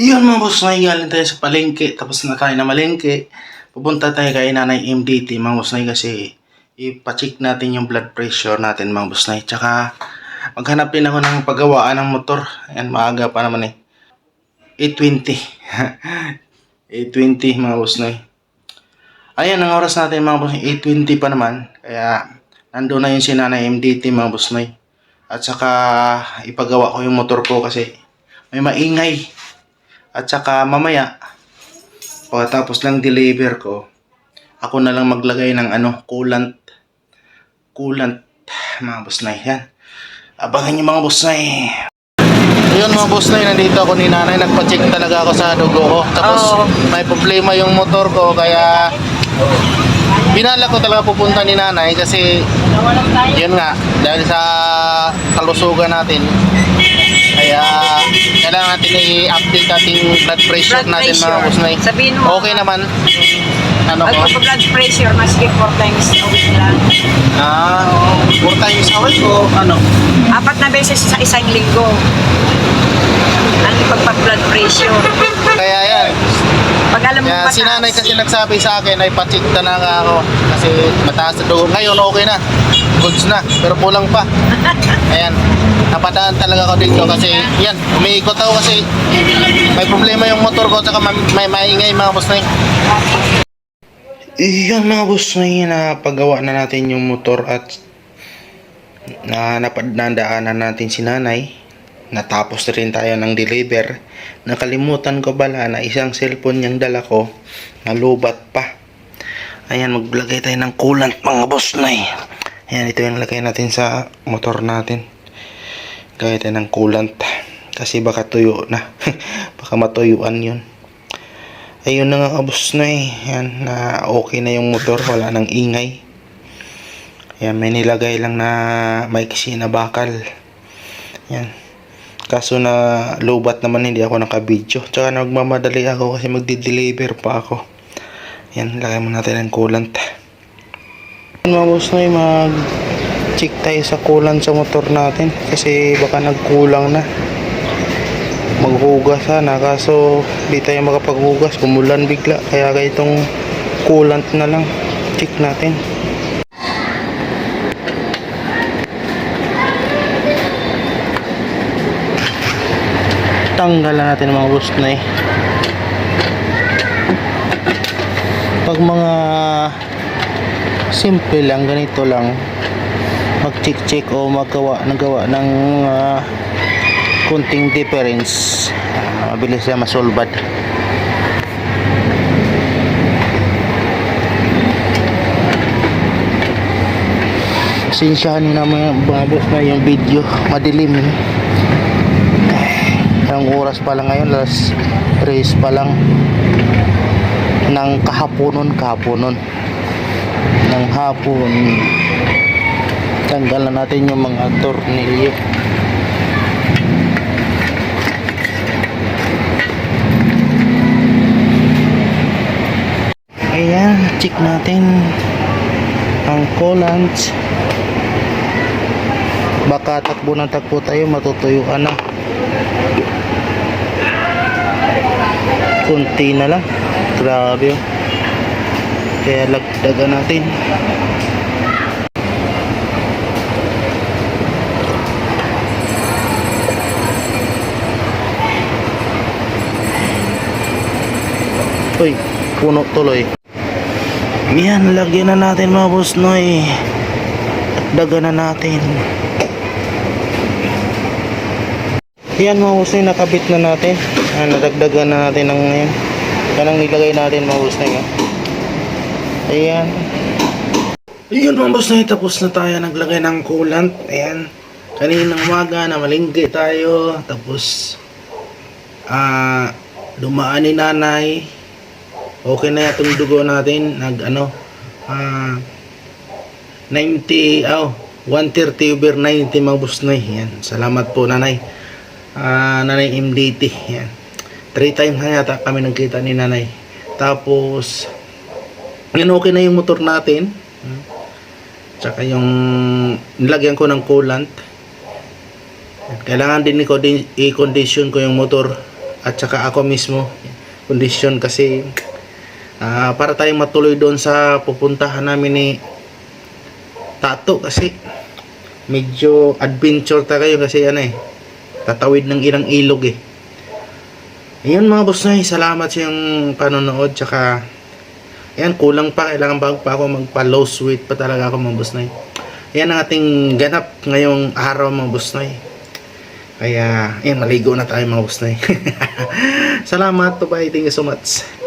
Yun mga boss, nay galing tayo sa palengke. Tapos na tayo na malengke. Pupunta tayo kay Nanay MDT mga boss, nay, kasi ipacheck natin yung blood pressure natin mga boss, nay. Tsaka maghanap din ako ng paggawaan ng motor. Ayan, maaga pa naman eh. 8:20. 8:20 mga boss, nay. Ayan ang oras natin mga boss, 8:20 pa naman. Kaya nandun na yung si Nanay MDT mga boss, nay. At saka ipagawa ko yung motor ko kasi may maingay. At saka mamaya, pagkatapos lang deliver ko, ako na lang maglagay ng coolant. Coolant, mga boss na yan. Abangan nyo mga boss na Ayun mga boss na nandito ako ni nanay. Nagpa-check talaga ako sa dugo ko. Tapos may problema yung motor ko, kaya binala ko talaga pupunta ni nanay kasi yun nga, dahil sa kalusugan natin, kaya kailangan natin i-update ating blood pressure natin mga boss na Sabihin mo, okay naman. blood pressure, maski 4 times a week lang. 4 times a week o 4 na beses sa isang linggo. Ang pagpag-blood pressure. Kaya yan. Pag alam mo Kaya mataas. si nanay kasi nagsabi sa akin ay pa-check talaga ako kasi mataas na dugo. Ngayon okay na, goods na, pero kulang pa. Ayan, napadaan talaga ako dito kasi yan, umiikot ako kasi may problema yung motor ko at may maingay mga boss na Iyan mga boss na paggawa na natin yung motor at napadandaanan natin si nanay. Natapos na rin tayo ng deliver. Nakalimutan ko bala na isang cellphone yung dala ko nalubat pa. Ayan, maglagay tayo ng coolant mga boss na Ayan, ito yung lagay natin sa motor natin. Lagay tayo ng coolant kasi baka tuyo na. Baka matuyuan yun. Ayun na nga boss na Ayan, na okay na yung motor, wala nang ingay. Ayan, may nilagay lang na maiksi na bakal. Ayan. Kaso na lowbat naman, hindi ako naka-video. Tsaka nagmamadali ako kasi magdi-deliver pa ako. Ayan, lagay mo natin ng coolant. Mga boss na mag-check tayo sa coolant sa motor natin kasi baka nagkulang na. Maghugas sana, kaso di tayo makapaghugas, kumulan bigla, kaya itong coolant na lang check natin. Tanggalan natin mga boss na pag mga simple lang, ganito lang, mag check o nagawa ng kunting difference, mabilis na masolbad. Sinsyahan nyo naman mga boss na yung video madilim ang oras pa lang ngayon, alas 3 pa lang ng kahaponon ng hapon. Tanggalan natin yung mga tornilyo. Ayan, check natin ang coolant. Baka takbo ng takbo tayo, matutuyuan na. Kunti na lang, grabe kaya lagdagan natin. Uy, puno tuloy. Yan, lagyan na natin mga boss noy. Dagan na natin. Yan mga boss noy, nakabit na natin. Nadagdagan na natin ng ngayon. Yan ang nilagay natin mga boss noy. Ayan. Ayan mga boss noy, tapos na tayo naglagay ng coolant. Ayan. Kaninang umaga na malinggi tayo. Tapos dumaan ni nanay. Okay na itong dugo natin. 130 over 90 mga boss noy. Yan. Salamat po nanay. Nanay MDT. Yan. 3 times na yata kami nagkita ni nanay. Tapos yan, okay na yung motor natin. Tsaka yung nilagyan ko ng coolant. Kailangan din i-condition ko yung motor at saka ako mismo kondisyon kasi para tayong matuloy doon sa pupuntahan namin ni Tato kasi medyo adventure tayo kasi tatawid ng ilang ilog Ayun mga boss Noy, salamat sa yung panonood tsaka ayan, kulang pa, kailangan bago pa ako magpa-lose weight pa talaga ako mga boss Noy. Ayan ang ating ganap ngayong araw mga boss Noy. Kaya, ayan, maligo na tayo mga boss Noy. Salamat, bye, thank you so much.